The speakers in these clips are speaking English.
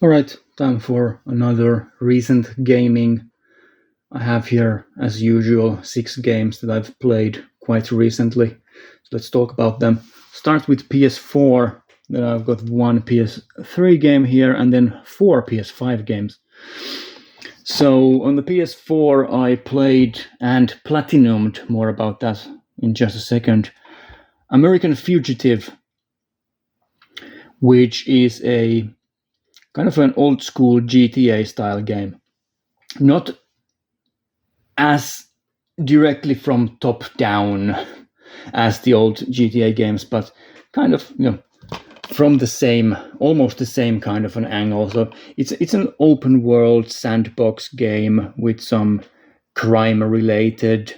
All right, time for another recent gaming. I have here, as usual, 6 games that I've played quite recently. So let's talk about them. Start with PS4. Then I've got one PS3 game here, and then 4 PS5 games. So on the PS4, I played and platinumed, more about that in just a second, American Fugitive, which is a kind of an old school GTA style game. Not as directly from top down as the old GTA games, but kind of from the same, almost the same kind of an angle. So it's an open world sandbox game with some crime related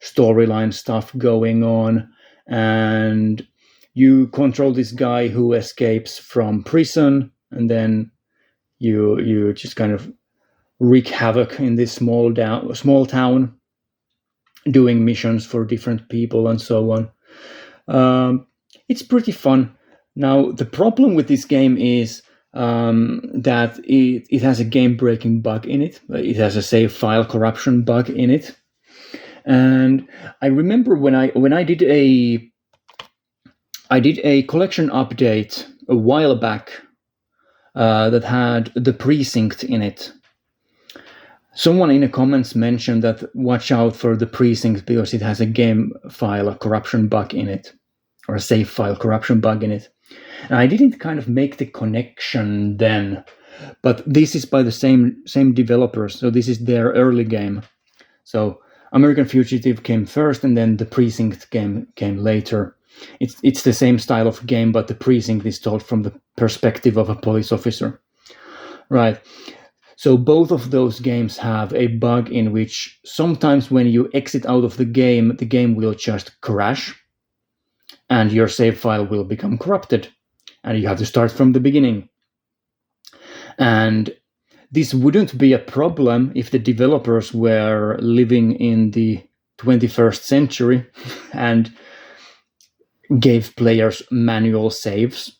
storyline stuff going on, and you control this guy who escapes from prison, and then you just kind of wreak havoc in this small town, doing missions for different people and so on. It's pretty fun. Now, the problem with this game is that it has a game-breaking bug in it. It has a save file corruption bug in it. And I remember when I did a collection update a while back that had the precinct in it. Someone in the comments mentioned that watch out for the precinct because it has a game file corruption bug in it, or a save file corruption bug in it. And I didn't kind of make the connection then, but this is by the same developers, so this is their early game. So American Fugitive came first, and then the precinct game came later. It's the same style of game, but the precinct is told from the perspective of a police officer. Right. So both of those games have a bug in which sometimes when you exit out of the game will just crash and your save file will become corrupted and you have to start from the beginning. And this wouldn't be a problem if the developers were living in the 21st century and gave players manual saves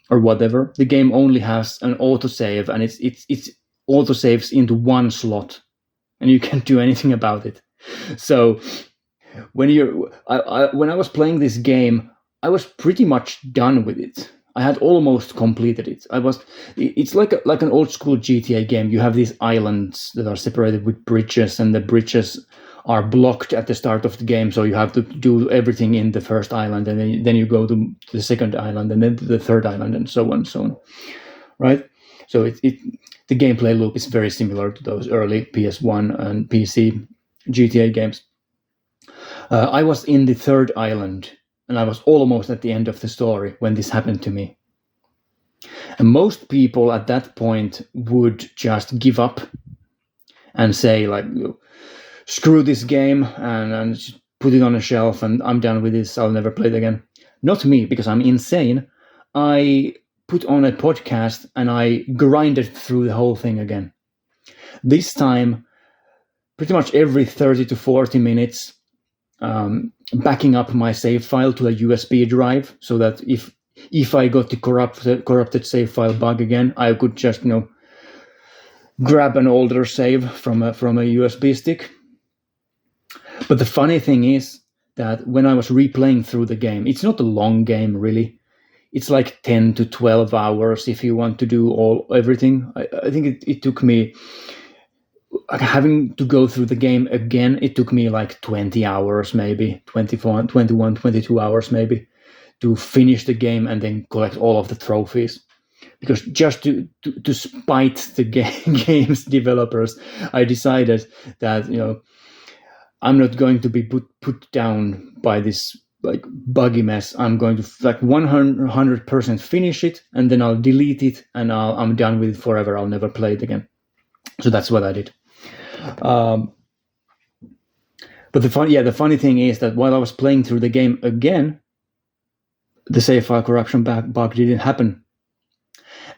or whatever. The game only has an autosave, and it's autosaves into one slot, and you can't do anything about it. So when I was playing this game, I was pretty much done with it. I had almost completed it. It's like an old school GTA game. You have these islands that are separated with bridges, and the bridges are blocked at the start of the game, so you have to do everything in the first island, and then you go to the second island, and then to the third island, and so on, right? So the gameplay loop is very similar to those early PS1 and PC GTA games. I was in the third island, and I was almost at the end of the story when this happened to me. And most people at that point would just give up and say, like, screw this game and just put it on a shelf, and I'm done with this. I'll never play it again. Not me, because I'm insane. I put on a podcast and I grinded through the whole thing again. This time, pretty much every 30 to 40 minutes, backing up my save file to a USB drive, so that if I got the corrupted save file bug again, I could just grab an older save from a USB stick. But the funny thing is that when I was replaying through the game, it's not a long game really. It's like 10 to 12 hours if you want to do everything. I think it took me, having to go through the game again, it took me like 20 hours maybe, 21, 22 hours maybe, to finish the game and then collect all of the trophies. Because just to spite the game's developers, I decided that, I'm not going to be put down by this like buggy mess. I'm going to 100% finish it, and then I'll delete it, and I'm done with it forever. I'll never play it again. So that's what I did. But the funny thing is that while I was playing through the game again, the save file corruption bug didn't happen.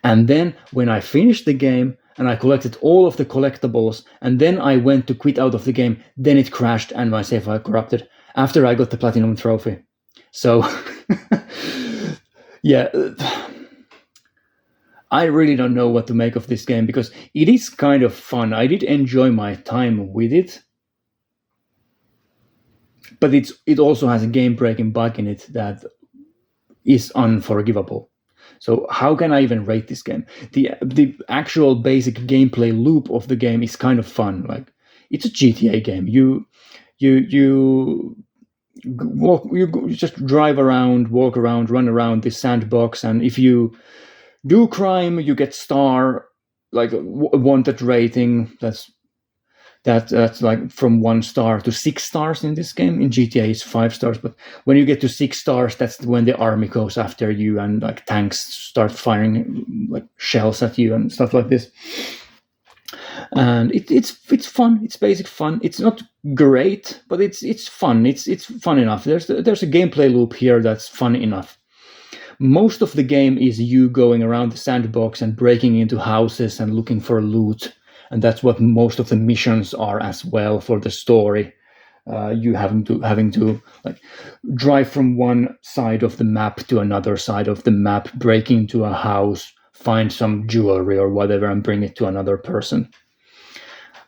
And then when I finished the game and I collected all of the collectibles, and then I went to quit out of the game, then it crashed and my save file corrupted after I got the platinum trophy. So yeah, I really don't know what to make of this game because it is kind of fun. I did enjoy my time with it, but it also has a game breaking bug in it that is unforgivable. So how can I even rate this game? The actual basic gameplay loop of the game is kind of fun. Like it's a GTA game. You walk, you just drive around, walk around, run around this sandbox, and if you do crime, you get star, like a wanted rating. That's like from 1 star to 6 stars in this game. In GTA, it's 5 stars, but when you get to 6 stars, that's when the army goes after you and like tanks start firing like shells at you and stuff like this. And it's fun. It's basic fun. It's not great, but it's fun. It's fun enough. There's a gameplay loop here that's fun enough. Most of the game is you going around the sandbox and breaking into houses and looking for loot, and that's what most of the missions are as well for the story. You having to like drive from one side of the map to another side of the map, break into a house, find some jewelry or whatever, and bring it to another person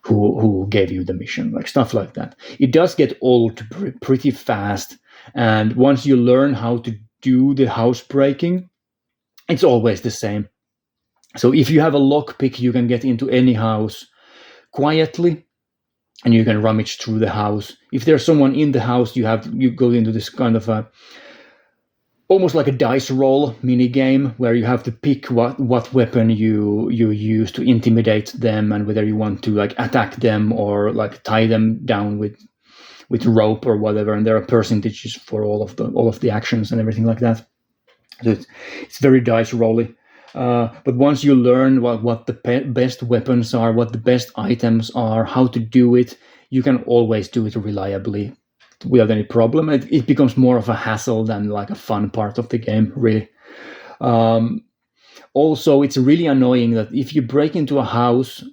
who gave you the mission, like stuff like that. It does get old pretty fast, and once you learn how to do the house breaking, it's always the same. So if you have a lockpick, you can get into any house quietly, and you can rummage through the house. If there's someone in the house, you go into this kind of a almost like a dice roll mini game where you have to pick what weapon you use to intimidate them, and whether you want to like attack them or like tie them down with rope or whatever. And there are percentages for all of the actions and everything like that. So it's very dice rolly. But once you learn what the best weapons are, what the best items are, how to do it, you can always do it reliably without any problem. It becomes more of a hassle than like a fun part of the game, really. Also, it's really annoying that if you break into a house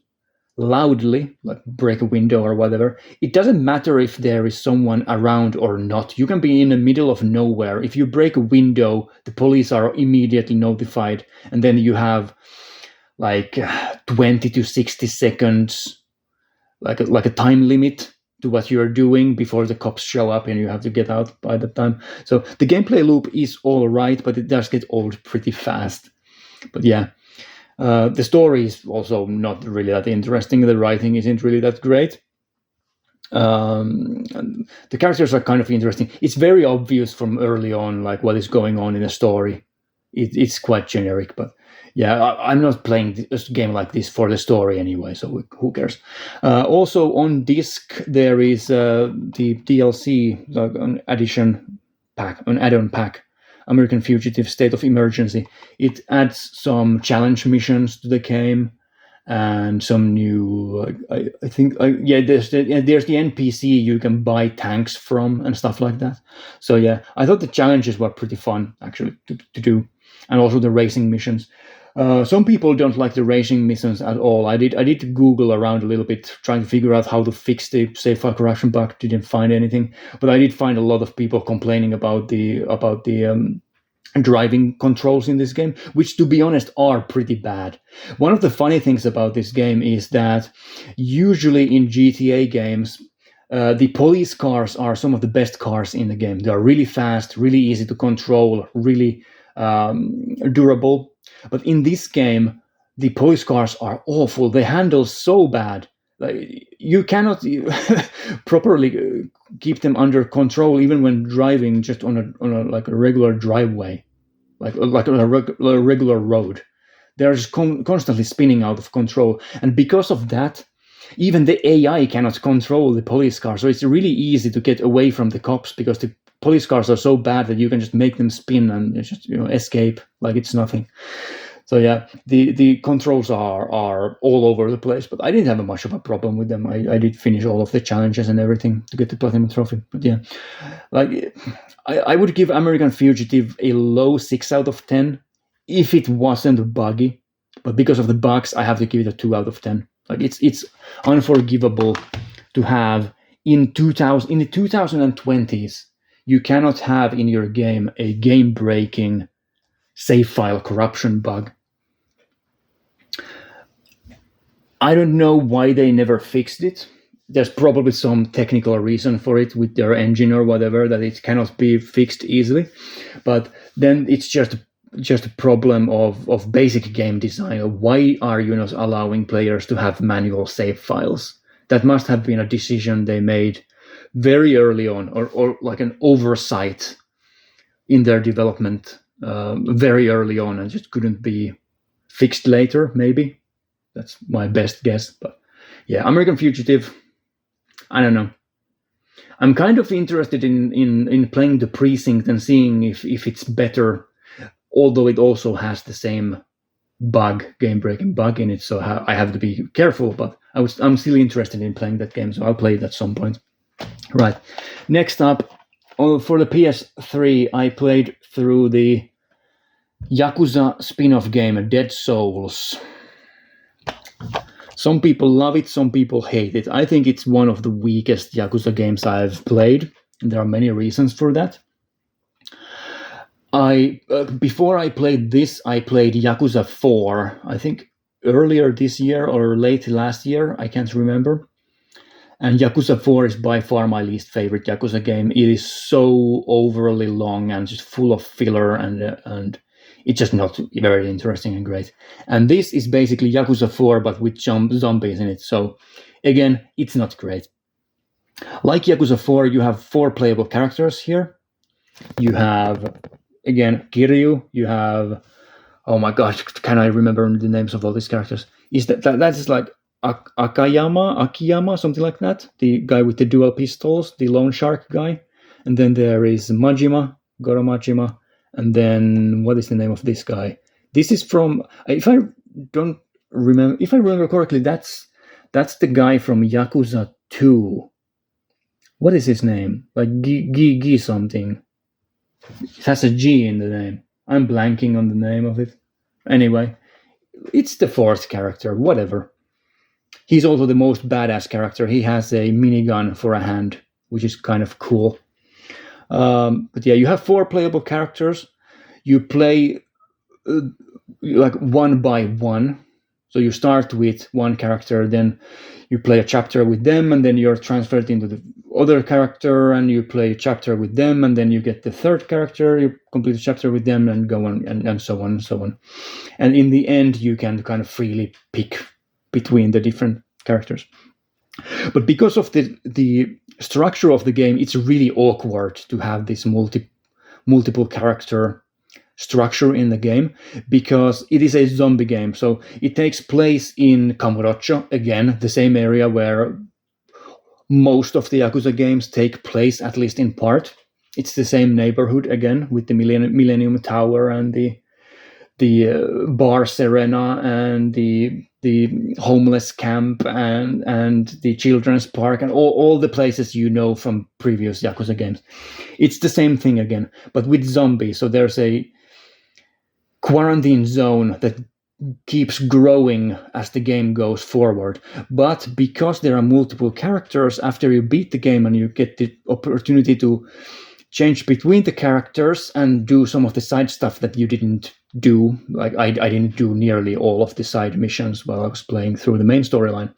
loudly, like break a window or whatever, it doesn't matter if there is someone around or not. You can be in the middle of nowhere. If you break a window, the police are immediately notified, and then you have like 20 to 60 seconds, like a time limit to what you're doing before the cops show up and you have to get out by that time. So the gameplay loop is all right, but it does get old pretty fast. But yeah, the story is also not really that interesting. The writing isn't really that great. The characters are kind of interesting. It's very obvious from early on, like what is going on in the story. It's quite generic, but yeah, I'm not playing a game like this for the story anyway, so who cares? Also on disc, there is the DLC, like an add-on pack, American Fugitive State of Emergency. It adds some challenge missions to the game and some new, I think, there's the NPC you can buy tanks from and stuff like that. So yeah, I thought the challenges were pretty fun actually to do, and also the racing missions. Some people don't like the racing missions at all. I did Google around a little bit, trying to figure out how to fix the save file corruption bug. Didn't find anything, but I did find a lot of people complaining about the driving controls in this game, which to be honest are pretty bad. One of the funny things about this game is that usually in GTA games, the police cars are some of the best cars in the game. They are really fast, really easy to control, really durable. But in this game, the police cars are awful. They handle so bad. Like, you cannot properly keep them under control, even when driving just on a like a regular driveway, like on a regular road. They're just constantly spinning out of control, and because of that, even the AI cannot control the police car. So it's really easy to get away from the cops because the police cars are so bad that you can just make them spin and just escape like it's nothing. So yeah, the controls are all over the place, but I didn't have much of a problem with them. I did finish all of the challenges and everything to get the platinum trophy. But yeah, like I would give American Fugitive a low 6 out of 10 if it wasn't buggy. But because of the bugs, I have to give it a 2 out of 10. Like it's unforgivable to have in the 2020s. You cannot have in your game a game-breaking save file corruption bug. I don't know why they never fixed it. There's probably some technical reason for it with their engine or whatever that it cannot be fixed easily. But then it's just a problem of basic game design. Why are you not allowing players to have manual save files? That must have been a decision they made very early on, or like an oversight in their development very early on, and just couldn't be fixed later. Maybe that's my best guess. But yeah, American Fugitive. I don't know. I'm kind of interested in playing the Precinct and seeing if it's better, although it also has the same game-breaking bug in it, so I have to be careful, but I'm still interested in playing that game, so I'll play it at some point. Right. Next up, for the PS3, I played through the Yakuza spin-off game, Dead Souls. Some people love it, some people hate it. I think it's one of the weakest Yakuza games I've played, and there are many reasons for that. Before I played this, I played Yakuza 4, I think earlier this year or late last year, I can't remember. And Yakuza 4 is by far my least favorite Yakuza game. It is so overly long and just full of filler, and it's just not very interesting and great. And this is basically Yakuza 4, but with zombies in it. So again, it's not great. Like Yakuza 4, you have 4 playable characters here. You have, again, Kiryu. You have, oh my gosh, can I remember the names of all these characters? Is that's like Akiyama, something like that. The guy with the dual pistols, the loan shark guy. And then there is Majima, Goro Majima. And then what is the name of this guy? This is from, if I remember correctly, that's the guy from Yakuza 2. What is his name? Like Gi something. It has a G in the name. I'm blanking on the name of it. Anyway, it's the 4th character, whatever. He's also the most badass character. He has a minigun for a hand, which is kind of cool. But yeah, you have 4 playable characters. You play like one by one. So you start with one character, then you play a chapter with them, and then you're transferred into the other character, and you play a chapter with them, and then you get the 3rd character, you complete a chapter with them, and go on, and so on and so on. And in the end, you can kind of freely pick between the different characters. But because of the structure of the game, it's really awkward to have this multiple character structure in the game, because it is a zombie game. So it takes place in Kamurocho, again, the same area where most of the Yakuza games take place, at least in part. It's the same neighborhood, again, with the Millennium Tower and the Bar Serena and the homeless camp and the children's park and all the places you know from previous Yakuza games. It's the same thing again, but with zombies. So there's a quarantine zone that keeps growing as the game goes forward. But because there are multiple characters, after you beat the game and you get the opportunity to change between the characters and do some of the side stuff that you didn't do. Like I didn't do nearly all of the side missions while I was playing through the main storyline.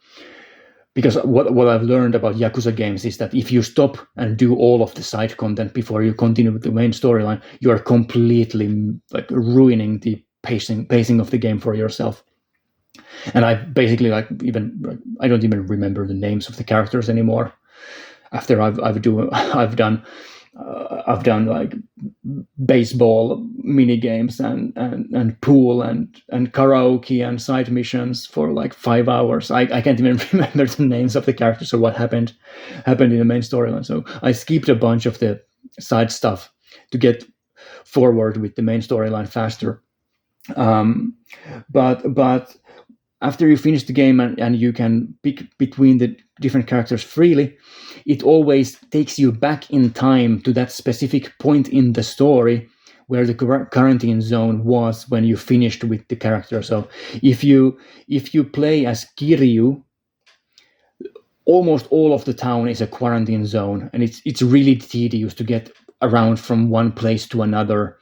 Because what I've learned about Yakuza games is that if you stop and do all of the side content before you continue with the main storyline, you are completely like ruining the pacing of the game for yourself. And I basically I don't even remember the names of the characters anymore. After I've done like baseball mini games and pool and karaoke and side missions for like 5 hours. I can't even remember the names of the characters or what happened in the main storyline. So I skipped a bunch of the side stuff to get forward with the main storyline faster. But after you finish the game and you can pick between the different characters freely, it always takes you back in time to that specific point in the story where the quarantine zone was when you finished with the character. So if you play as Kiryu, almost all of the town is a quarantine zone, and it's really tedious to get around from one place to another,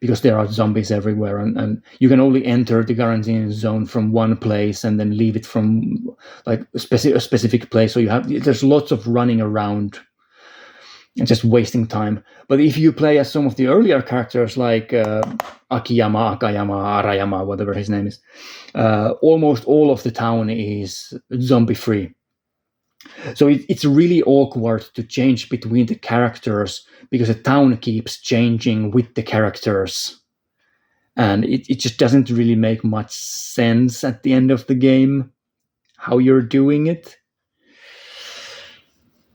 because there are zombies everywhere, and you can only enter the quarantine zone from one place and then leave it from like a specific place. So there's lots of running around and just wasting time. But if you play as some of the earlier characters like Akiyama, Akayama, Arayama, whatever his name is, almost all of the town is zombie free. So it's really awkward to change between the characters because the town keeps changing with the characters. And it just doesn't really make much sense at the end of the game how you're doing it.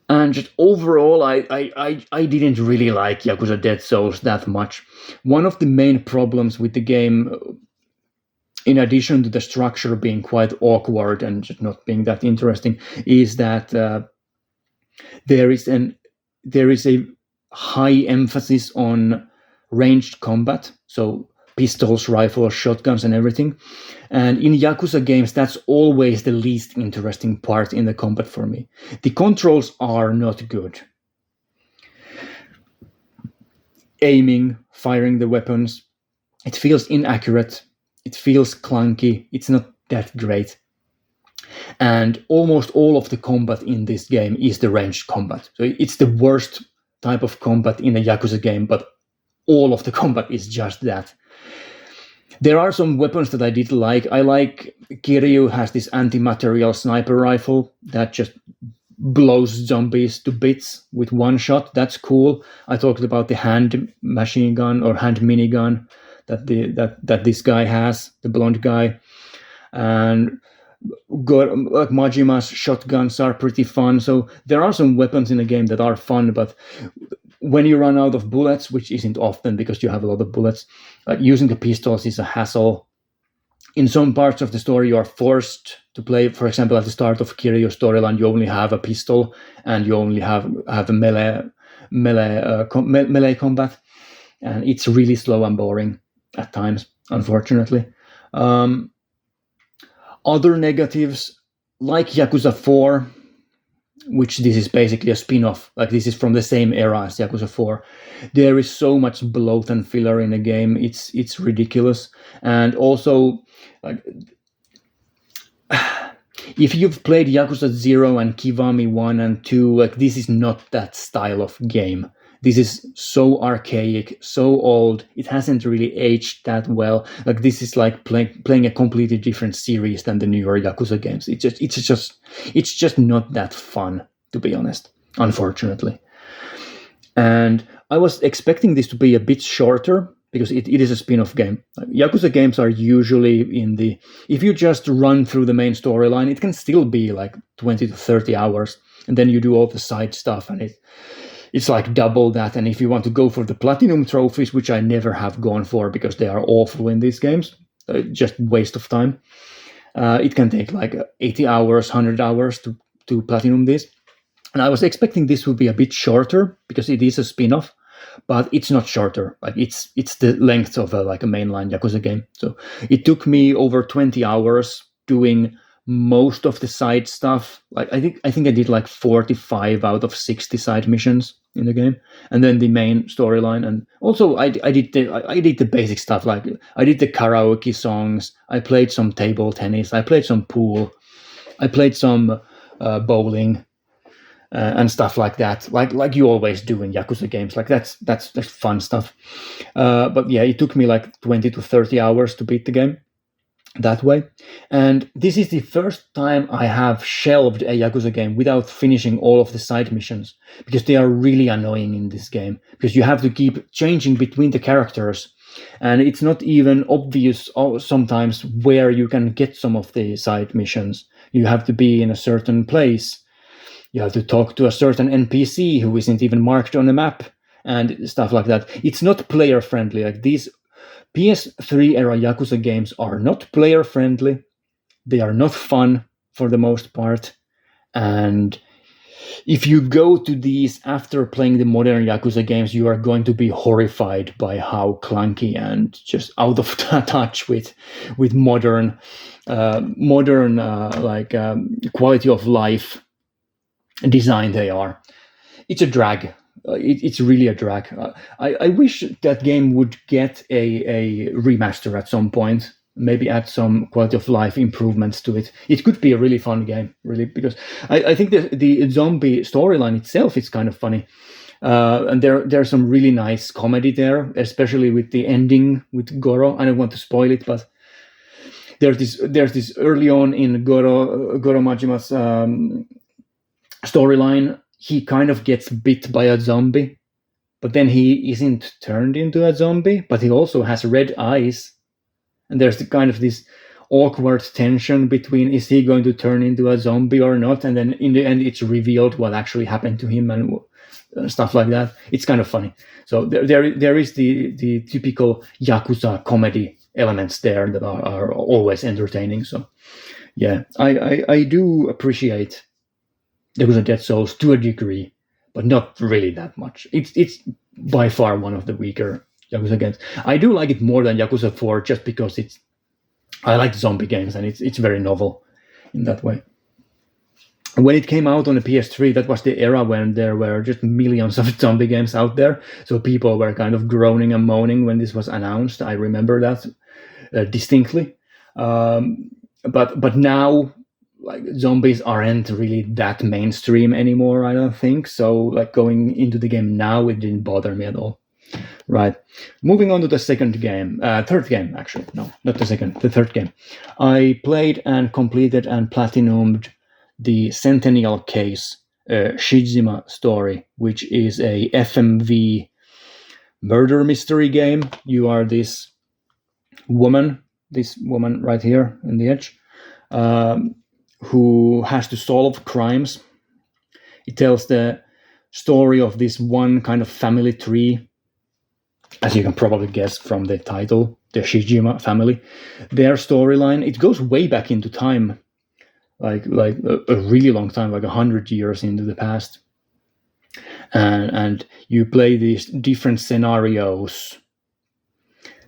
And just overall, I didn't really like Yakuza Dead Souls that much. One of the main problems with the game, in addition to the structure being quite awkward and just not being that interesting, is that there is a high emphasis on ranged combat. So pistols, rifles, shotguns, and everything. And in Yakuza games, that's always the least interesting part in the combat for me. The controls are not good. Aiming, firing the weapons, it feels inaccurate. It feels clunky. It's not that great. And almost all of the combat in this game is the ranged combat. So it's the worst type of combat in a Yakuza game, but all of the combat is just that. There are some weapons that I did like. I like Kiryu has this anti-material sniper rifle that just blows zombies to bits with one shot. That's cool. I talked about the hand machine gun or hand minigun that this guy has, the blonde guy. And like Majima's shotguns are pretty fun. So there are some weapons in the game that are fun, but when you run out of bullets, which isn't often because you have a lot of bullets, using the pistols is a hassle. In some parts of the story, you are forced to play. For example, at the start of Kiryu's storyline, you only have a pistol and you only have a melee combat, and it's really slow and boring at times, unfortunately. Other negatives, like Yakuza 4, which this is basically a spin-off, like this is from the same era as Yakuza 4. There is so much bloat and filler in the game, it's ridiculous. And also, like, if you've played Yakuza 0 and Kiwami 1 and 2, like this is not that style of game. This is so archaic, so old. It hasn't really aged that well. Like this is like playing a completely different series than the newer Yakuza games. It's just not that fun, to be honest, unfortunately. And I was expecting this to be a bit shorter because it is a spin-off game. Yakuza games are usually if you just run through the main storyline, it can still be like 20 to 30 hours. And then you do all the side stuff and it's like double that. And if you want to go for the platinum trophies, which I never have gone for because they are awful in these games, just waste of time. It can take like 80 hours, 100 hours to platinum this. And I was expecting this would be a bit shorter because it is a spin-off, but it's not shorter. Like it's the length of a mainline Yakuza game. So it took me over 20 hours doing most of the side stuff. Like I think I did like 45 out of 60 side missions in the game, and then the main storyline. And also I did the basic stuff. Like I did the karaoke songs. I played some table tennis. I played some pool. I played some bowling and stuff like that. Like you always do in Yakuza games. Like that's fun stuff. But yeah, it took me like 20 to 30 hours to beat the game that way. And this is the first time I have shelved a Yakuza game without finishing all of the side missions, because they are really annoying in this game, because you have to keep changing between the characters, and it's not even obvious sometimes where you can get some of the side missions. You have to be in a certain place. You have to talk to a certain NPC who isn't even marked on the map and stuff like that. It's not player friendly. Like these PS3 era Yakuza games are not player friendly. They are not fun for the most part. And if you go to these after playing the modern Yakuza games, you are going to be horrified by how clunky and just out of touch with modern quality of life design they are. It's a drag. It's really a drag. I wish that game would get a remaster at some point. Maybe add some quality of life improvements to it. It could be a really fun game, really, because I think the zombie storyline itself is kind of funny. And there's some really nice comedy there, especially with the ending with Goro. I don't want to spoil it, but there's this early on in Goro Majima's storyline. He kind of gets bit by a zombie, but then he isn't turned into a zombie, but he also has red eyes. And there's the kind of this awkward tension between, is he going to turn into a zombie or not? And then in the end, it's revealed what actually happened to him and stuff like that. It's kind of funny. So there is the typical Yakuza comedy elements there that are always entertaining. So yeah, I do appreciate Yakuza Dead Souls to a degree, but not really that much. It's by far one of the weaker Yakuza games. I do like it more than Yakuza 4 just because I like zombie games and it's very novel in that way. When it came out on the PS3, that was the era when there were just millions of zombie games out there. So people were kind of groaning and moaning when this was announced. I remember that distinctly. But now, like, zombies aren't really that mainstream anymore, I don't think. So like going into the game now, it didn't bother me at all. Right. Moving on to the third game, actually. No, not the second, the third game. I played and completed and platinumed the Centennial Case Shijima story, which is a FMV murder mystery game. You are this woman right here in the edge, who has to solve crimes. It tells the story of this one kind of family tree, as you can probably guess from the title, the Shijima family. Their storyline, it goes way back into time, like a really long time, like 100 years into the past. And you play these different scenarios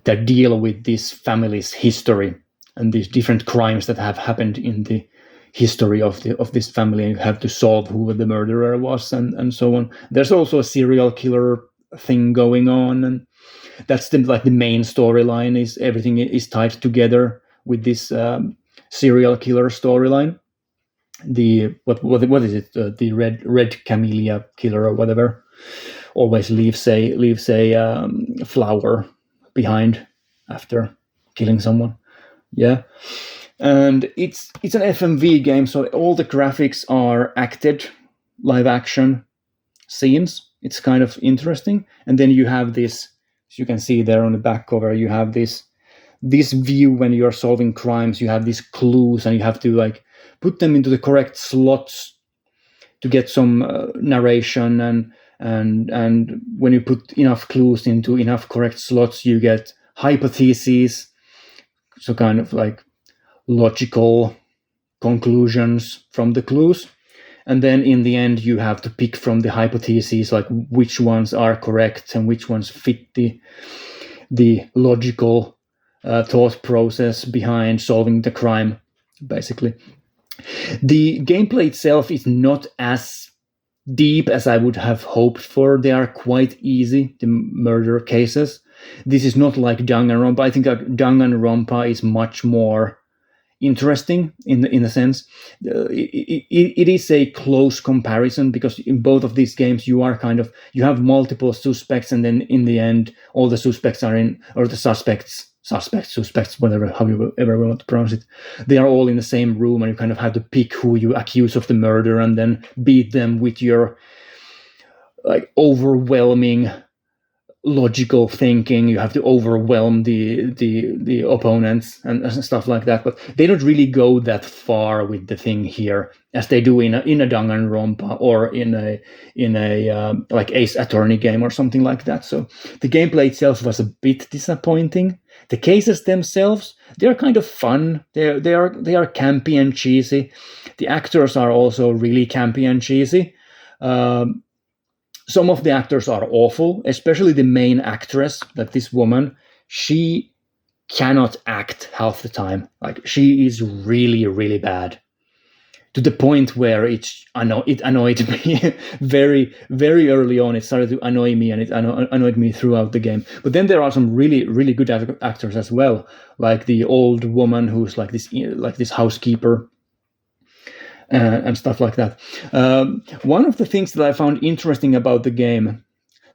that deal with this family's history and these different crimes that have happened in the history of this family, and you have to solve who the murderer was and so on. There's also a serial killer thing going on, and that's the main storyline. Is everything is tied together with this serial killer storyline. The what is it? The red camellia killer or whatever always leaves a flower behind after killing someone. Yeah, and it's an FMV game, so all the graphics are acted, live action scenes. It's kind of interesting, and then you have this. As you can see there on the back cover, you have this view when you're solving crimes. You have these clues, and you have to like put them into the correct slots to get some narration. And when you put enough clues into enough correct slots, you get hypotheses. So kind of like logical conclusions from the clues. And then in the end, you have to pick from the hypotheses, like which ones are correct and which ones fit the logical thought process behind solving the crime, basically. The gameplay itself is not as deep as I would have hoped for. They are quite easy, the murder cases. This is not like Danganronpa. I think Danganronpa is much more interesting in a sense. It is a close comparison, because in both of these games you have multiple suspects, and then in the end all the suspects are in, or the suspects, whatever, however want to pronounce it, they are all in the same room, and you kind of have to pick who you accuse of the murder and then beat them with your like overwhelming logical thinking. You have to overwhelm the opponents and stuff like that, but they don't really go that far with the thing here as they do in a Danganronpa or in a like Ace Attorney game or something like that. So the gameplay itself was a bit disappointing. The cases themselves, they're kind of fun. They are campy and cheesy. The actors are also really campy and cheesy. Some of the actors are awful, especially the main actress, that this woman, she cannot act half the time. Like, she is really, really bad. to the point where it annoyed me very, very early on. It started to annoy me, and it annoyed me throughout the game. But then there are some really, really good actors as well, like the old woman who's like this housekeeper, and stuff like that. One of the things that I found interesting about the game,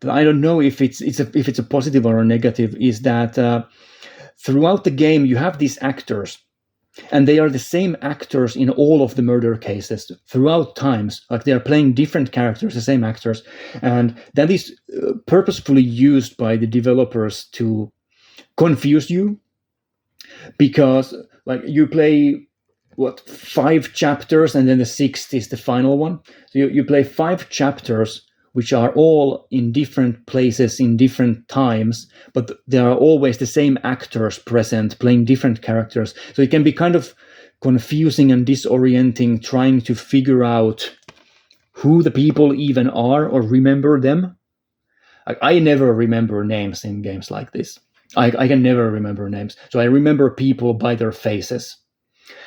that I don't know if it's a positive or a negative, is that throughout the game you have these actors, and they are the same actors in all of the murder cases throughout times. Like, they are playing different characters, the same actors, and that is purposefully used by the developers to confuse you, because like you play 5 chapters, and then the 6th is the final one. So you play 5 chapters, which are all in different places in different times, but there are always the same actors present playing different characters. So it can be kind of confusing and disorienting trying to figure out who the people even are or remember them. I never remember names in games like this. I can never remember names. So I remember people by their faces.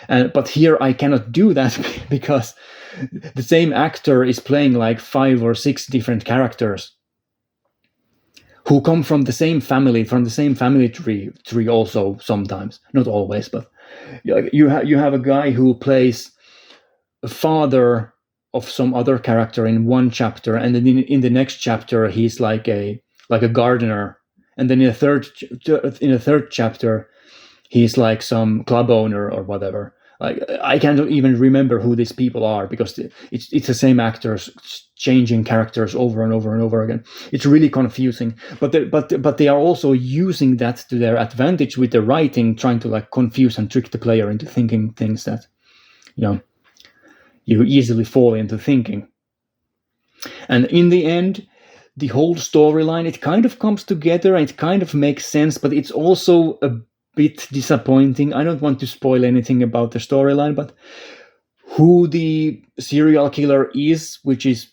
But here I cannot do that because the same actor is playing like 5 or 6 different characters who come from the same family tree also sometimes, not always, but you have a guy who plays a father of some other character in one chapter, and then in the next chapter he's like a gardener, and then in a third chapter he's like some club owner or whatever. Like, I can't even remember who these people are because it's the same actors changing characters over and over and over again. It's really confusing. But they are also using that to their advantage with the writing, trying to like confuse and trick the player into thinking things that you easily fall into thinking. And in the end, the whole storyline, it kind of comes together and it kind of makes sense, but it's also a bit disappointing. I don't want to spoil anything about the storyline, but who the serial killer is, which is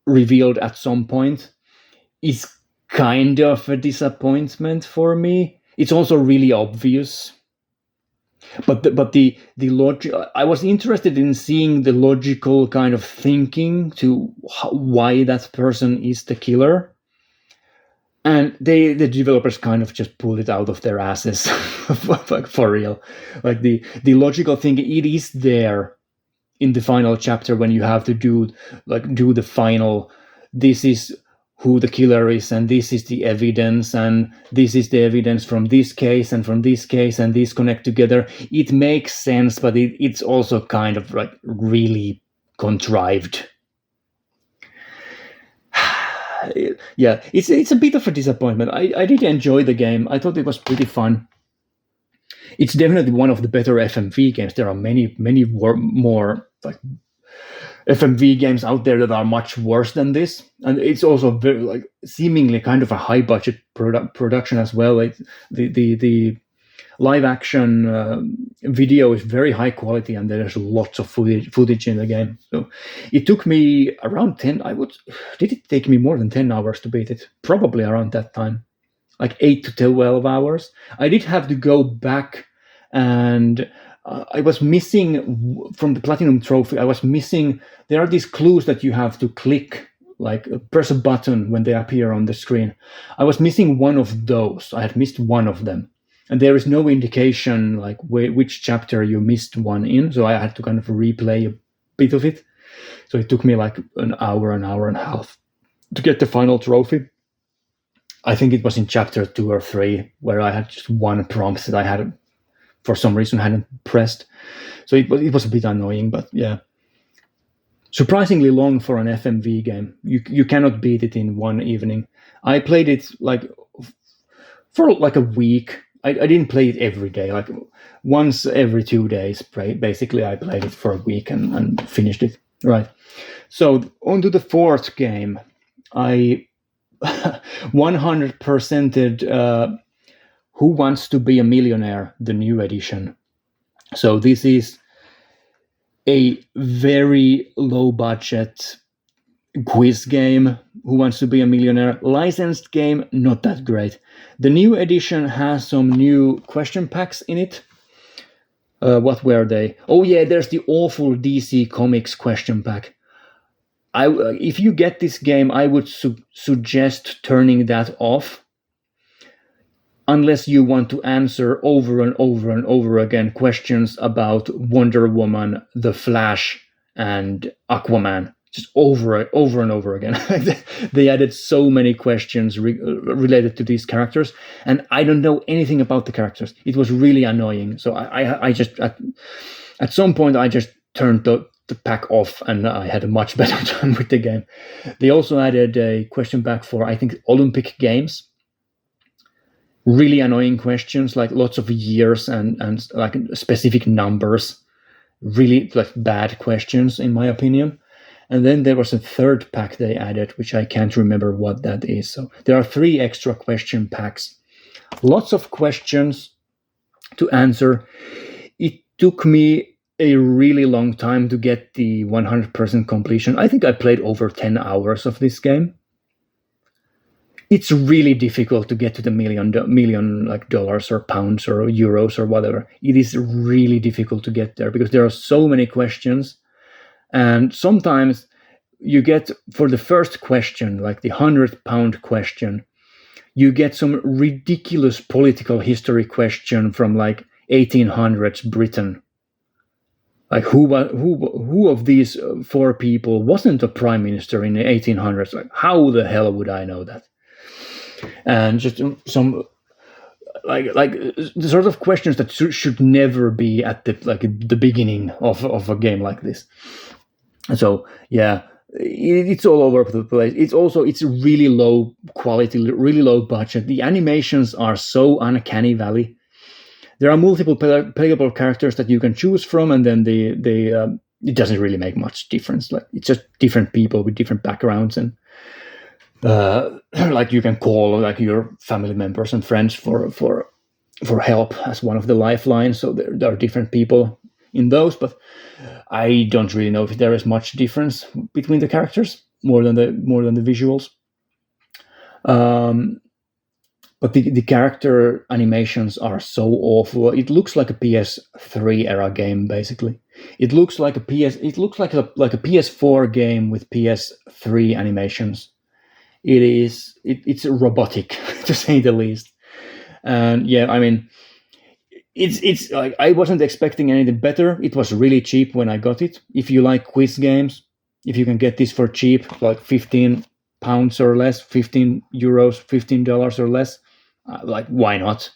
revealed at some point, is kind of a disappointment for me. It's also really obvious. But the logic, I was interested in seeing the logical kind of thinking to why that person is the killer. And the developers kind of just pulled it out of their asses, like for real. Like the logical thinking, it is there in the final chapter when you have to do the final. This is who the killer is, and this is the evidence, and this is the evidence from this case and from this case, and these connect together. It makes sense, but it's also kind of like really contrived. Yeah, it's a bit of a disappointment. I did enjoy the game. I thought it was pretty fun. It's definitely one of the better FMV games. There are many more like FMV games out there that are much worse than this, and it's also very like seemingly kind of a high budget production as well. Like the live action video is very high quality, and there's lots of footage in the game. So it took me around 10. Did it take me more than 10 hours to beat it? Probably around that time, like 8 to 12 hours. I did have to go back, and I was missing from the platinum trophy. I was missing. There are these clues that you have to click, like press a button when they appear on the screen. I was missing one of those. I had missed one of them. And there is no indication like which chapter you missed one in, so I had to kind of replay a bit of it. So it took me like an hour and a half to get the final trophy. I think it was in chapter 2 or 3 where I had just one prompt that I had, for some reason, hadn't pressed. So it was a bit annoying, but yeah. Surprisingly long for an FMV game. You cannot beat it in one evening. I played it like for like a week. I didn't play it every day, like once every 2 days. Basically, I played it for a week and finished it. Right. So on to the 4th game. I 100%ed Who Wants to Be a Millionaire, the new edition. So this is a very low budget quiz game. Who Wants to Be a Millionaire? Licensed game, not that great. The new edition has some new question packs in it. What were they? Oh yeah, there's the awful DC Comics question pack. If you get this game, I would suggest turning that off, unless you want to answer over and over and over again questions about Wonder Woman, The Flash, and Aquaman. Just over and over again. They added so many questions related to these characters, and I don't know anything about the characters. It was really annoying. So I just at some point I just turned the pack off, and I had a much better time with the game. They also added a question back for, I think, Olympic Games. Really annoying questions, like lots of years and like specific numbers. Really like bad questions, in my opinion. And then there was a third pack they added, which I can't remember what that is. So there are 3 extra question packs. Lots of questions to answer. It took me a really long time to get the 100% completion. I think I played over 10 hours of this game. It's really difficult to get to the million like dollars or pounds or euros or whatever. It is really difficult to get there because there are so many questions. And sometimes you get, for the first question, like the £100 question, you get some ridiculous political history question from like 1800s Britain. Like who of these 4 people wasn't a prime minister in the 1800s? Like, how the hell would I know that? And just some like the sort of questions that should never be at the beginning of a game like this. So yeah, it's all over the place. It's really low quality, really low budget. The animations are so uncanny valley. There are multiple playable characters that you can choose from, and then it doesn't really make much difference. Like, it's just different people with different backgrounds, and like you can call like your family members and friends for help as one of the lifelines. So there are different people in those, but I don't really know if there is much difference between the characters more than the visuals. But the character animations are so awful. It looks like a PS3 era game, basically. It looks like a PS4 game with PS3 animations. It's robotic, to say the least. And yeah, I mean, it's like, I wasn't expecting anything better. It was really cheap when I got it. If you like quiz games, if you can get this for cheap, like £15 or less, €15, $15 or less, like, why not?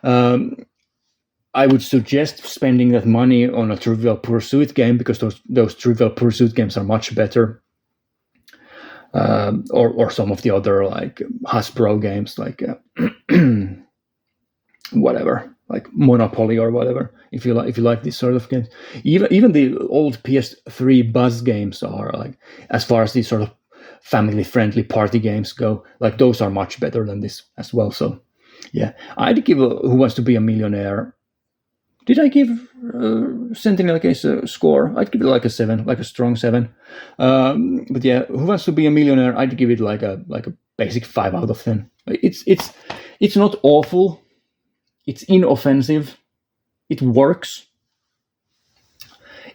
I would suggest spending that money on a Trivial Pursuit game, because those Trivial Pursuit games are much better. Or some of the other like Hasbro games, like whatever, like Monopoly or whatever. If you like this sort of games, even the old PS3 Buzz games are, like, as far as these sort of family-friendly party games go, like, those are much better than this as well. So yeah, I'd give Who Wants to Be a Millionaire. Did I give Sentinel Case a score? I'd give it like a 7, like a strong 7. But yeah, Who Wants to Be a Millionaire? I'd give it like a basic 5 out of 10. It's not awful. It's inoffensive. It works.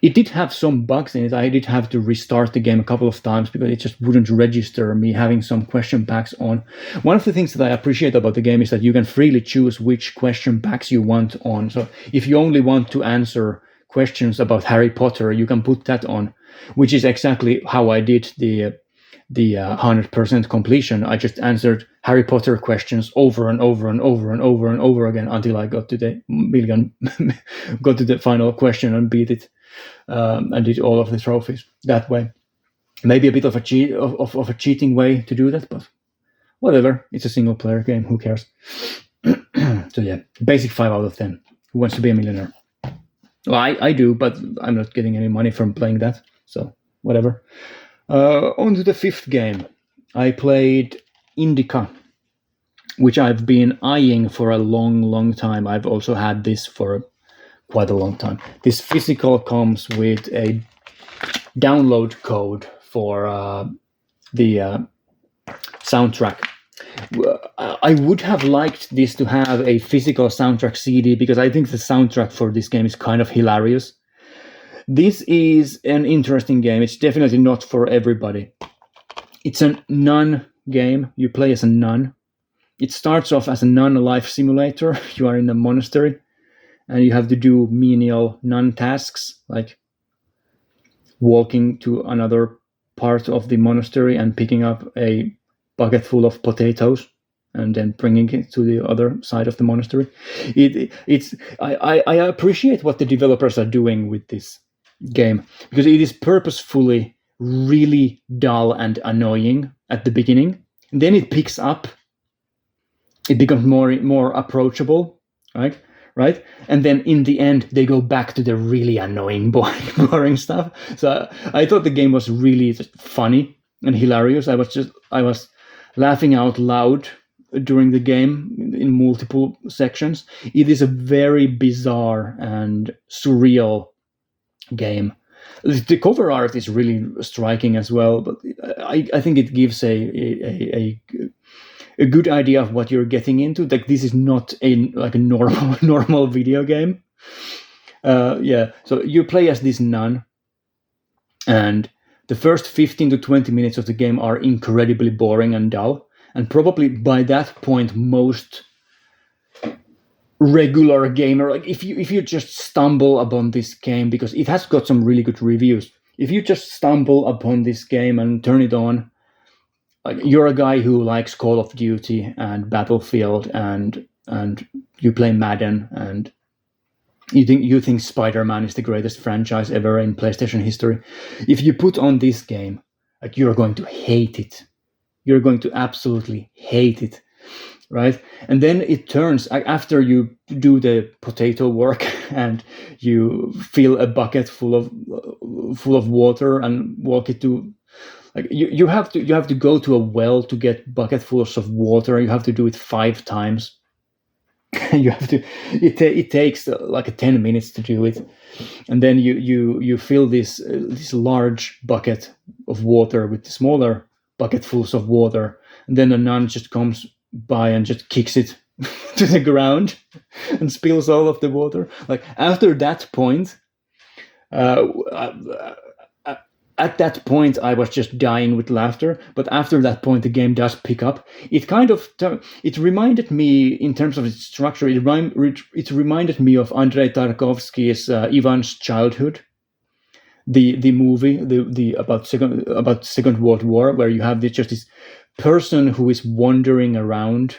It did have some bugs in it. I did have to restart the game a couple of times because it just wouldn't register me having some question packs on. One of the things that I appreciate about the game is that you can freely choose which question packs you want on. So if you only want to answer questions about Harry Potter, you can put that on, which is exactly how I did the 100% completion. I just answered Harry Potter questions over and over and over and over and over again until I got to the got to the final question and beat it. And did all of the trophies that way. Maybe a bit of a cheating way to do that, but whatever. It's a single player game. Who cares? So yeah, basic 5 out of 10. Who Wants to Be a Millionaire? Well, I do, but I'm not getting any money from playing that. So whatever. On to the 5th game. I played Indika, which I've been eyeing for a long time. I've also had this for quite a long time. This physical comes with a download code for the soundtrack I would have liked this to have a physical soundtrack CD because I think the soundtrack for this game is kind of hilarious. This is an interesting game. It's definitely not for everybody. It's a nun game. You play as a nun. It starts off as a nun life simulator. You are in a monastery and you have to do menial nun tasks like walking to another part of the monastery and picking up a bucket full of potatoes and then bringing it to the other side of the monastery. I appreciate what the developers are doing with this game because it is purposefully really dull and annoying at the beginning. And then it picks up. It becomes more approachable, right? Right, and then in the end they go back to the really annoying, boring stuff. So I thought the game was really just funny and hilarious. I was laughing out loud during the game in multiple sections. It is a very bizarre and surreal game. The cover art is really striking as well, but I think it gives a good idea of what you're getting into. Like this is not a normal video game. Yeah, so you play as this nun, and the first 15 to 20 minutes of the game are incredibly boring and dull. And probably by that point, most regular gamer, like if you just stumble upon this game because it has got some really good reviews, if you just stumble upon this game and turn it on, like you're a guy who likes Call of Duty and Battlefield and you play Madden and you think Spider-Man is the greatest franchise ever in PlayStation history. If you put on this game, like you're going to hate it. You're going to absolutely hate it, right? And then it turns after you do the potato work and you fill a bucket full of water and walk it to. Like you have to go to a well to get bucketfuls of water. You have to do it 5 times. You have to. It takes like 10 minutes to do it, and then you fill this large bucket of water with smaller bucketfuls of water, and then a nun just comes by and just kicks it to the ground and spills all of the water. Like after that point. At that point, I was just dying with laughter. But after that point, the game does pick up. It kind of it reminded me in terms of its structure. It reminded me of Andrei Tarkovsky's Ivan's Childhood, the movie, the about Second World War, where you have just this person who is wandering around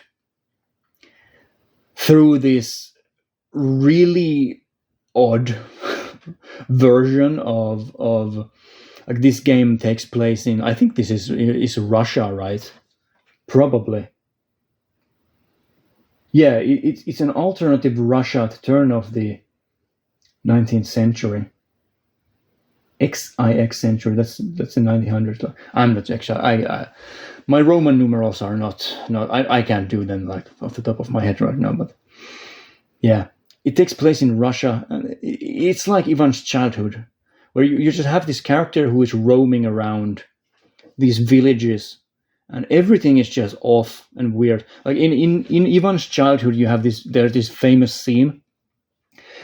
through this really odd version of like this game takes place in, I think this is Russia, right? Probably. Yeah, it's an alternative Russia at the turn of the 19th century. XIX century. That's the 1900s. I'm not actually. My Roman numerals are not. I can't do them like off the top of my head right now. But yeah, it takes place in Russia, and it's like Ivan's Childhood, where you just have this character who is roaming around these villages and everything is just off and weird. Like in Ivan's Childhood, you have there's this famous scene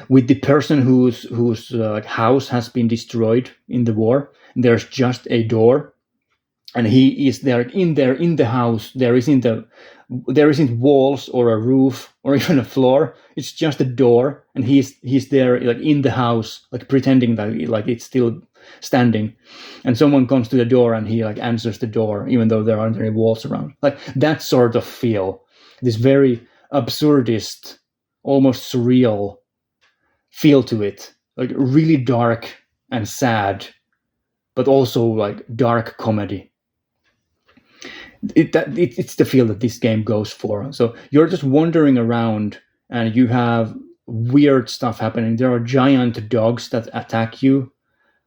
with the person whose house has been destroyed in the war. There's just a door and he is there in the house. There isn't walls or a roof or even a floor. It's just a door, and he's there like in the house, like pretending that like it's still standing. And someone comes to the door, and he like answers the door, even though there aren't any walls around. Like that sort of feel, this very absurdist, almost surreal feel to it, like really dark and sad, but also like dark comedy. It's the feel that this game goes for. So you're just wandering around and you have weird stuff happening. There are giant dogs that attack you,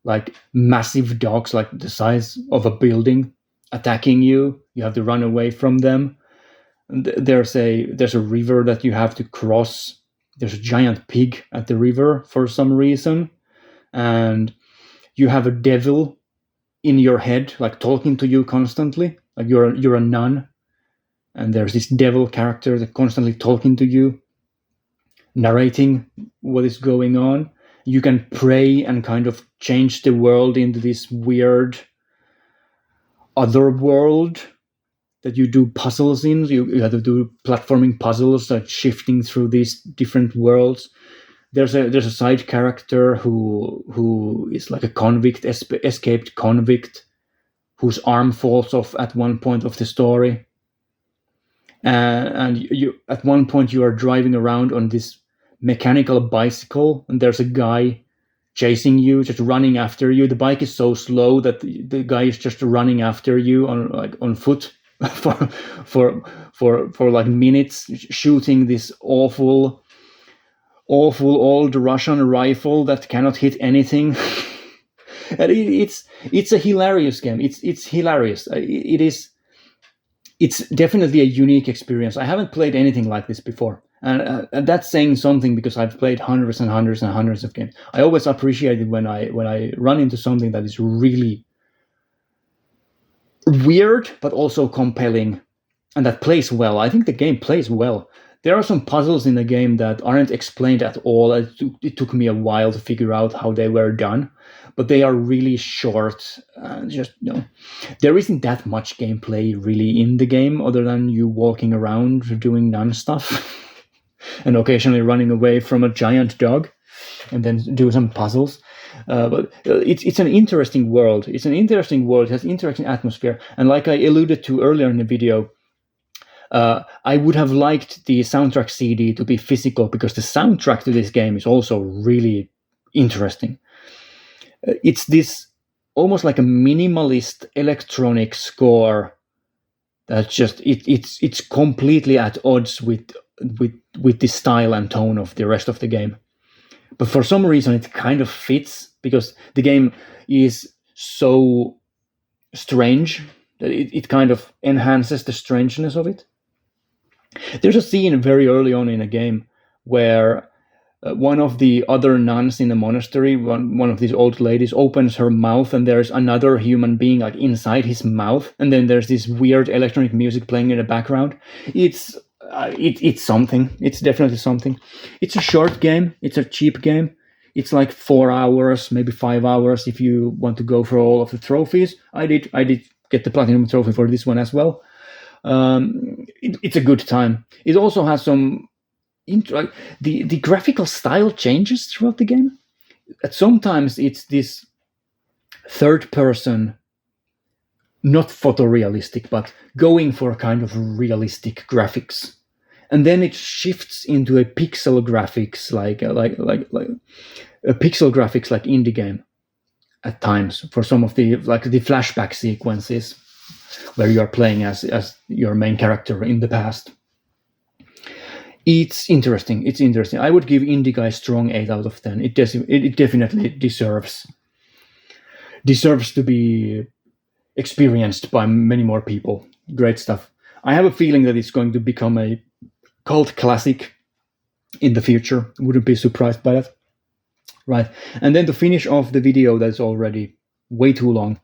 like massive dogs, like the size of a building, attacking you. You have to run away from them. And there's a river that you have to cross. There's a giant pig at the river for some reason, and you have a devil in your head, like talking to you constantly. Like you're a nun, and there's this devil character that constantly talking to you, narrating what is going on. You can pray and kind of change the world into this weird other world that you do puzzles in. You have to do platforming puzzles, like shifting through these different worlds. There's a side character who is like a convict, escaped convict, whose arm falls off at one point of the story. And you at one point you are driving around on this mechanical bicycle, and there's a guy chasing you, just running after you. The bike is so slow that the guy is just running after you on foot for like minutes, shooting this awful old Russian rifle that cannot hit anything. And it's a hilarious game. It's hilarious. It's definitely a unique experience. I haven't played anything like this before, and that's saying something, because I've played hundreds and hundreds and hundreds of games. I always appreciate it when I run into something that is really weird but also compelling, and that plays well. I think the game plays well. There are some puzzles in the game that aren't explained at all. It took me a while to figure out how they were done, but they are really short. There isn't that much gameplay really in the game, other than you walking around doing nun stuff and occasionally running away from a giant dog, and then do some puzzles. But it's an interesting world. It has interesting atmosphere, and like I alluded to earlier in the video, I would have liked the soundtrack CD to be physical, because the soundtrack to this game is also really interesting. It's this almost like a minimalist electronic score that just it's completely at odds with the style and tone of the rest of the game. But for some reason, it kind of fits, because the game is so strange that it kind of enhances the strangeness of it. There's a scene very early on in a game where one of the other nuns in the monastery, one of these old ladies, opens her mouth, and there's another human being like inside his mouth, and then there's this weird electronic music playing in the background. It's something. It's definitely something. It's a short game. It's a cheap game. It's like 4 hours, maybe 5 hours if you want to go for all of the trophies. I did get the platinum trophy for this one as well. It's a good time. It also has some the graphical style changes throughout the game. Sometimes it's this third person, not photorealistic, but going for kind of realistic graphics, and then it shifts into a pixel graphics like a pixel graphics like indie game at times for some of the flashback sequences where you are playing as your main character in the past. It's interesting. I would give Indika a strong 8 out of 10. It definitely deserves to be experienced by many more people. Great stuff. I have a feeling that it's going to become a cult classic in the future. Wouldn't be surprised by that. Right. And then to finish off the video that's already way too long,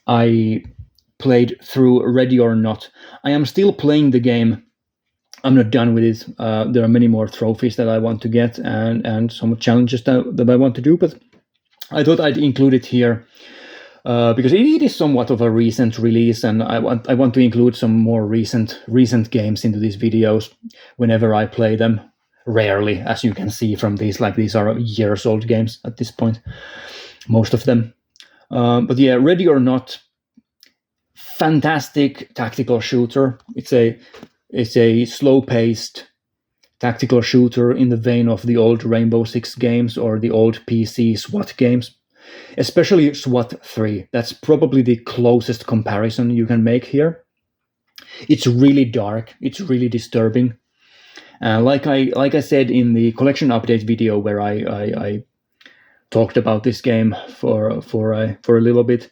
I played through Ready or Not. I am still playing the game. I'm not done with it. There are many more trophies that I want to get and some challenges that I want to do, but I thought I'd include it here because it is somewhat of a recent release, and I want to include some more recent games into these videos whenever I play them. Rarely, as you can see from these, these are years old games at this point, most of them. But yeah, Ready or Not, fantastic tactical shooter. It's a slow-paced tactical shooter in the vein of the old Rainbow Six games or the old PC SWAT games, especially SWAT 3. That's probably the closest comparison you can make here. It's really dark. It's really disturbing. Like I said in the collection update video where I talked about this game for a little bit,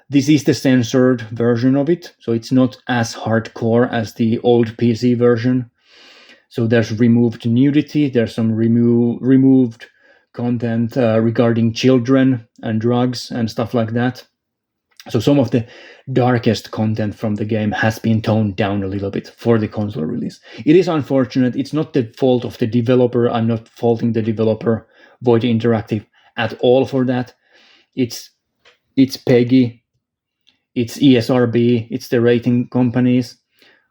this is the censored version of it, so it's not as hardcore as the old PC version. So there's removed nudity, there's some removed content regarding children and drugs and stuff like that. So some of the darkest content from the game has been toned down a little bit for the console release. It is unfortunate. It's not the fault of the developer. I'm not faulting the developer, Void Interactive, at all for that. It's PEGI, it's ESRB, it's the rating companies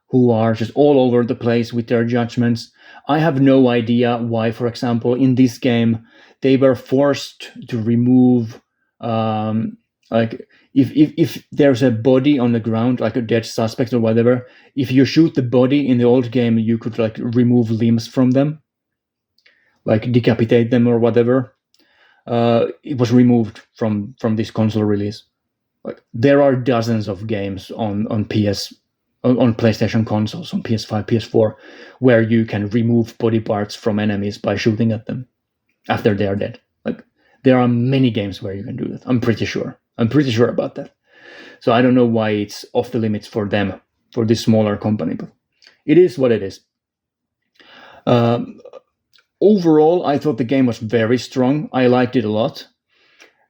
who are just all over the place with their judgments. I have no idea why, for example, in this game, they were forced to remove, like, if there's a body on the ground, like a dead suspect or whatever, if you shoot the body in the old game, you could like remove limbs from them, like decapitate them or whatever. It was removed from this console release. Like, there are dozens of games on PlayStation consoles, on PS5, PS4, where you can remove body parts from enemies by shooting at them after they are dead. Like, there are many games where you can do that. I'm pretty sure about that. So I don't know why it's off the limits for them, for this smaller company, but it is what it is. Overall, I thought the game was very strong. I liked it a lot.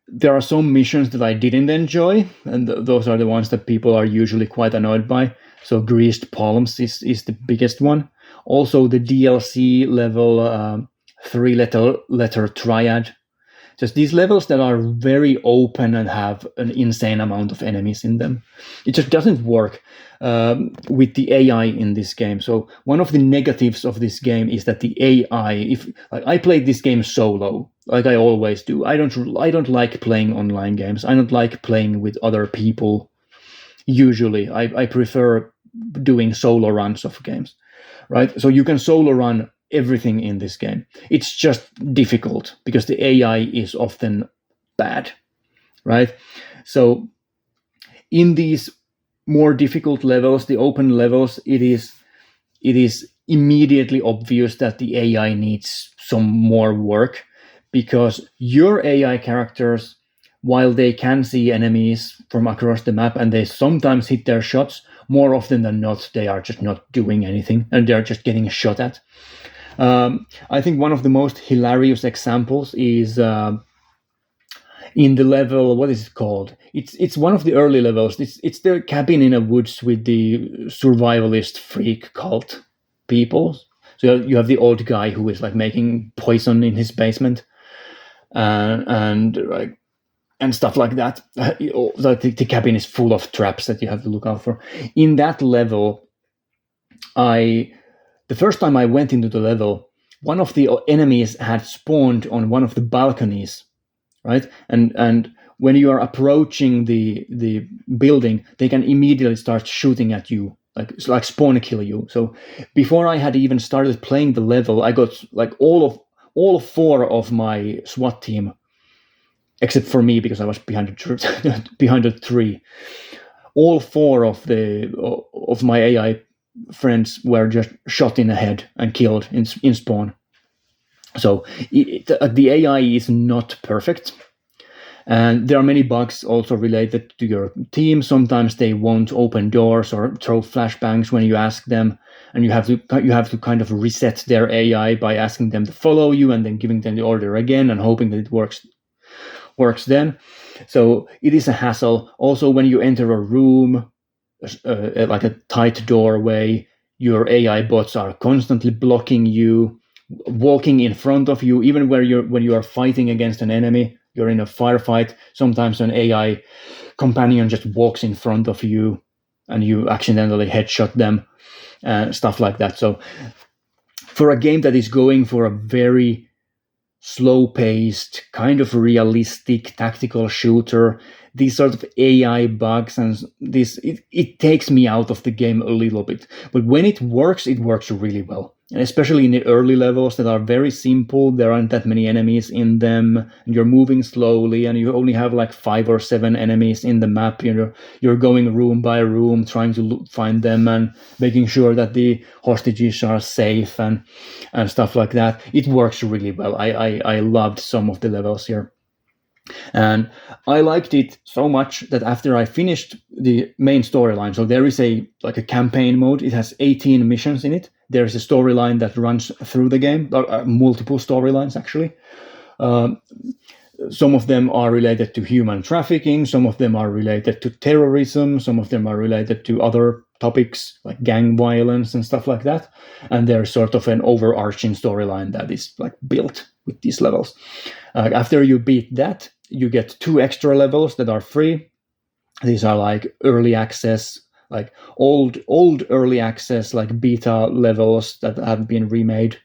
There are some missions that I didn't enjoy, and those are the ones that people are usually quite annoyed by. So Greased Palms is the biggest one. Also the DLC level 3-letter triad. Just these levels that are very open and have an insane amount of enemies in them. It just doesn't work with the AI in this game. So one of the negatives of this game is that the AI, if like, I played this game solo, like I always do. I don't like playing online games. I don't like playing with other people. Usually, I prefer doing solo runs of games, right? So you can solo run everything in this game. It's just difficult because the AI is often bad, right? So in these more difficult levels, the open levels, it is immediately obvious that the AI needs some more work, because your AI characters, while they can see enemies from across the map and they sometimes hit their shots, more often than not, they are just not doing anything and they're just getting shot at. I think one of the most hilarious examples is in the level, what is it called? It's one of the early levels. It's the cabin in a woods with the survivalist freak cult people. So you have the old guy who is like making poison in his basement, and like and stuff like that. The cabin is full of traps that you have to look out for. In that level, the first time I went into the level, one of the enemies had spawned on one of the balconies, right? And when you are approaching the building, they can immediately start shooting at you, like spawn kill you. So before I had even started playing the level, I got like all four of my SWAT team, except for me because I was behind a tree. All four of my AI friends were just shot in the head and killed in spawn. So the AI is not perfect. And there are many bugs also related to your team. Sometimes they won't open doors or throw flashbangs when you ask them, and you have to kind of reset their AI by asking them to follow you and then giving them the order again and hoping that it works then. So it is a hassle. Also, when you enter a room, like a tight doorway, your AI bots are constantly blocking you, walking in front of you, even when you are fighting against an enemy. You're in a firefight. Sometimes an AI companion just walks in front of you, and you accidentally headshot them, stuff like that. So, for a game that is going for a very slow-paced, kind of realistic tactical shooter, these sort of AI bugs and this, it takes me out of the game a little bit. But when it works really well. And especially in the early levels that are very simple, there aren't that many enemies in them, and you're moving slowly, and you only have like 5 or 7 enemies in the map. You're going room by room, trying to find them and making sure that the hostages are safe and stuff like that. It works really well. I loved some of the levels here. And I liked it so much that after I finished the main storyline, so there is a campaign mode. It has 18 missions in it. There is a storyline that runs through the game, or multiple storylines actually. Some of them are related to human trafficking, some of them are related to terrorism, some of them are related to other topics like gang violence and stuff like that. And there's sort of an overarching storyline that is like built with these levels. After you beat that, you get 2 extra levels that are free. These are like early access, like old early access, like beta levels that have been remade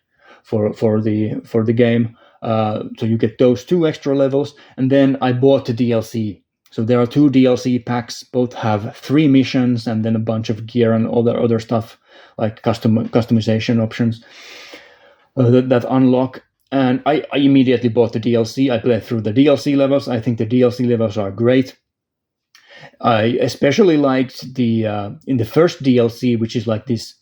for the game. So you get those 2 extra levels, and then I bought the DLC. So there are 2 DLC packs. Both have 3 missions and then a bunch of gear and other stuff like customization options that unlock. And I immediately bought the DLC. I played through the DLC levels. I think the DLC levels are great. I especially liked the in the first DLC, which is like this,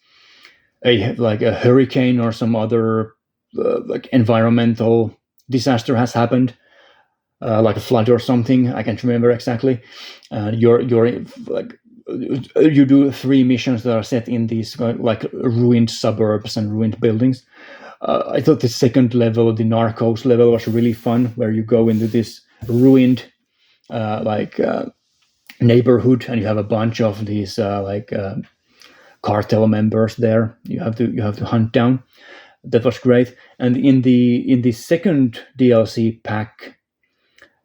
like a hurricane or some other like environmental disaster has happened, like a flood or something. I can't remember exactly. You're like you do 3 missions that are set in these like ruined suburbs and ruined buildings. I thought the second level, the Narcos level, was really fun, where you go into this ruined neighborhood, and you have a bunch of these cartel members there. You have to hunt down. That was great. And in the second DLC pack,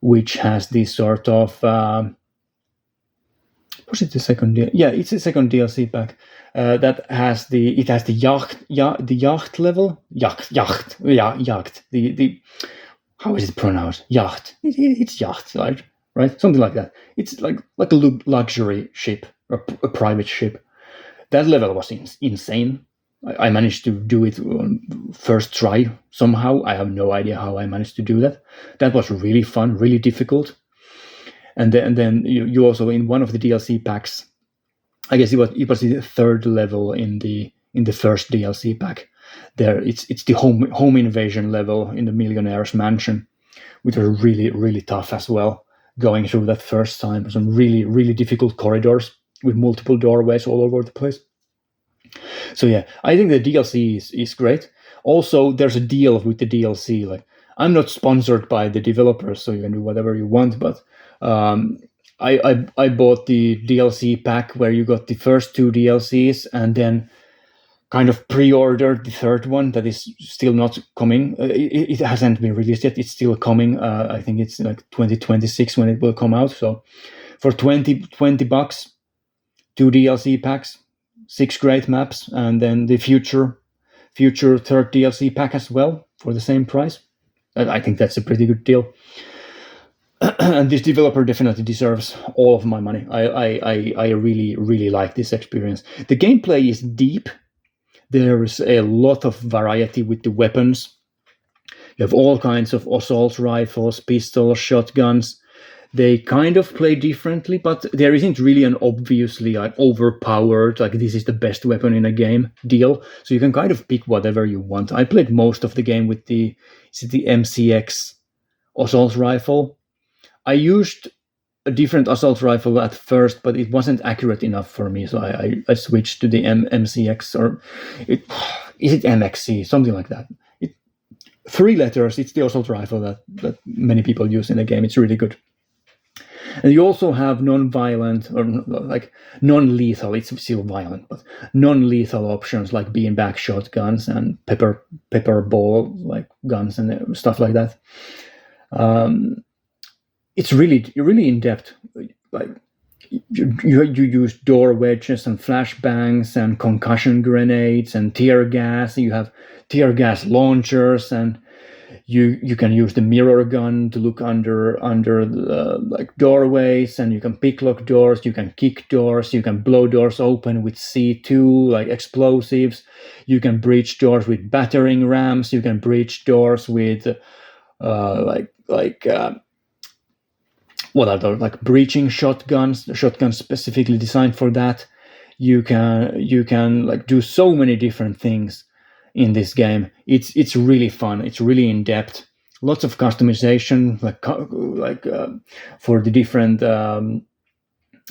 which has this sort of was it the second? Yeah, it's the second DLC pack that has the yacht level. Yacht. The how is it pronounced? Yacht. It's yacht, right? Something like that. It's like a luxury ship, or a private ship. That level was insane. I managed to do it on first try somehow. I have no idea how I managed to do that. That was really fun, really difficult. And then you also, in one of the DLC packs, I guess it was the third level in the first DLC pack. There, it's the home invasion level in the Millionaire's Mansion, which was really, really tough as well. Going through that first time, some really, really difficult corridors with multiple doorways all over the place. So yeah, I think the DLC is great. Also, there's a deal with the DLC. Like, I'm not sponsored by the developers, so you can do whatever you want. But I bought the DLC pack where you got the first 2 DLCs, and then kind of pre-ordered the third one that is still not coming. It hasn't been released yet. It's still coming. I think it's like 2026 when it will come out. So for $20, 2 DLC packs, 6 great maps, and then the future third DLC pack as well for the same price. I think that's a pretty good deal. And this developer definitely deserves all of my money. I really, really like this experience. The gameplay is deep. There is a lot of variety with the weapons. You have all kinds of assault rifles, pistols, shotguns. They kind of play differently, but there isn't really an obviously overpowered, like this is the best weapon in a game deal. So you can kind of pick whatever you want. I played most of the game with the MCX assault rifle. I used a different assault rifle at first, but it wasn't accurate enough for me, so I switched to the MCX, or is it MXC, something like that. 3 letters. It's the assault rifle that many people use in the game. It's really good. And you also have non-violent, or like non-lethal, it's still violent, but non-lethal options like beanbag shotguns and pepper ball like guns and stuff like that. It's really in depth. Like you use door wedges and flashbangs and concussion grenades and tear gas. You have tear gas launchers, and you can use the mirror gun to look under the, like doorways, and you can picklock doors, you can kick doors, you can blow doors open with C2 like explosives, you can breach doors with battering rams, you can breach doors with what are those, like breaching shotguns specifically designed for that. You can like do so many different things in this game. It's really fun. It's really in depth. Lots of customization, like for the different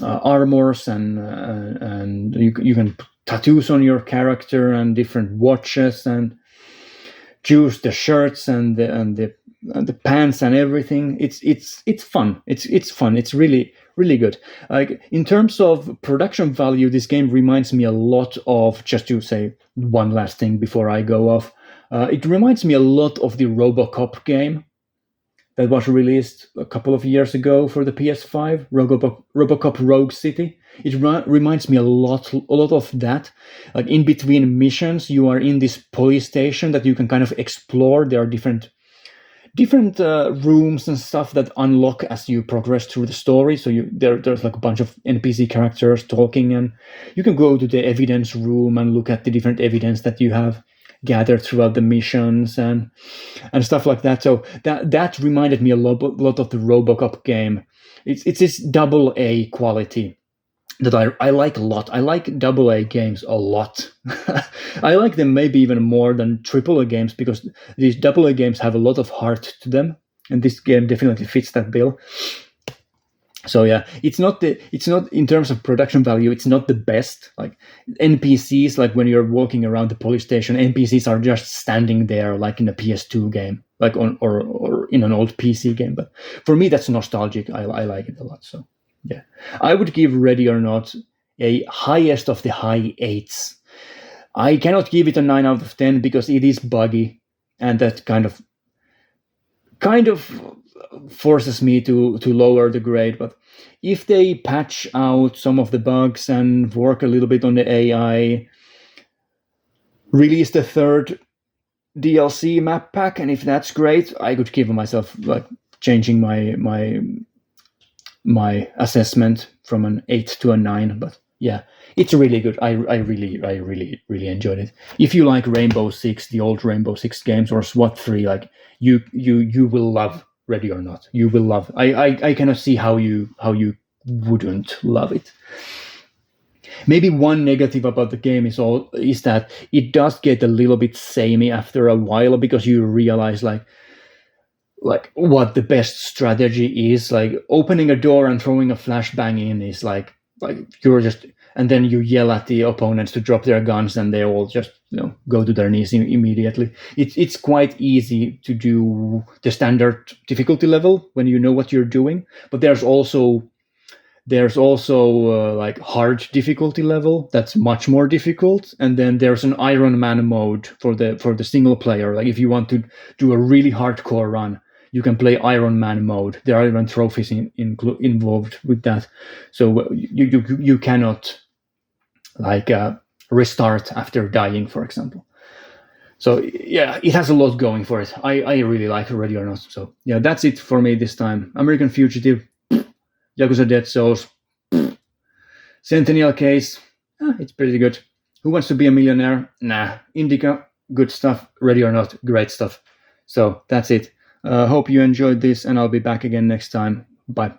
armors, and you can put tattoos on your character and different watches, and choose the shirts and the the pants and everything. It's fun. It's fun. It's really good. Like in terms of production value, this game reminds me a lot of, just to say one last thing before I go off. It reminds me a lot of the RoboCop game that was released a couple of years ago for the PS5, RoboCop Rogue City. It reminds me a lot of that. Like in between missions, you are in this police station that you can kind of explore. There are different rooms and stuff that unlock as you progress through the story. So there's like a bunch of NPC characters talking, and you can go to the evidence room and look at the different evidence that you have gathered throughout the missions and stuff like that. So that reminded me a lot of the RoboCop game. It's this double A quality that I like a lot. I like double A games a lot. I like them maybe even more than triple A games because these double A games have a lot of heart to them, and this game definitely fits that bill. So yeah, it's not in terms of production value, it's not the best. Like NPCs, like when you're walking around the police station, NPCs are just standing there like in a PS2 game, like on or in an old PC game. But for me, that's nostalgic. I like it a lot. So yeah, I would give Ready or Not a highest of the high eights. I cannot give it a 9 out of 10 because it is buggy, and that kind of forces me to lower the grade. But if they patch out some of the bugs and work a little bit on the AI, release the third DLC map pack, and if that's great, I could give myself like changing my assessment from an 8 to a 9. But yeah, it's really good. I really enjoyed it. If you like Rainbow Six, the old Rainbow Six games, or SWAT 3, like you will love Ready or Not. You will love. I cannot see how you wouldn't love it. Maybe one negative about the game is that it does get a little bit samey after a while, because you realize like what the best strategy is. Like opening a door and throwing a flashbang in is like you're just, and then you yell at the opponents to drop their guns, and they all just go to their knees immediately. It's quite easy to do the standard difficulty level when you know what you're doing, but there's also like hard difficulty level that's much more difficult, and then there's an Iron Man mode for the single player. Like if you want to do a really hardcore run, you can play Iron Man mode. There are even trophies involved with that, so you cannot like restart after dying, for example. So yeah, it has a lot going for it. I really like Ready or Not. So yeah, that's it for me this time. American Fugitive, Yakuza Dead Souls, Centennial Case, it's pretty good. Who Wants to Be a Millionaire? Nah. Indika, good stuff. Ready or Not, great stuff. So that's it. Hope you enjoyed this, and I'll be back again next time. Bye.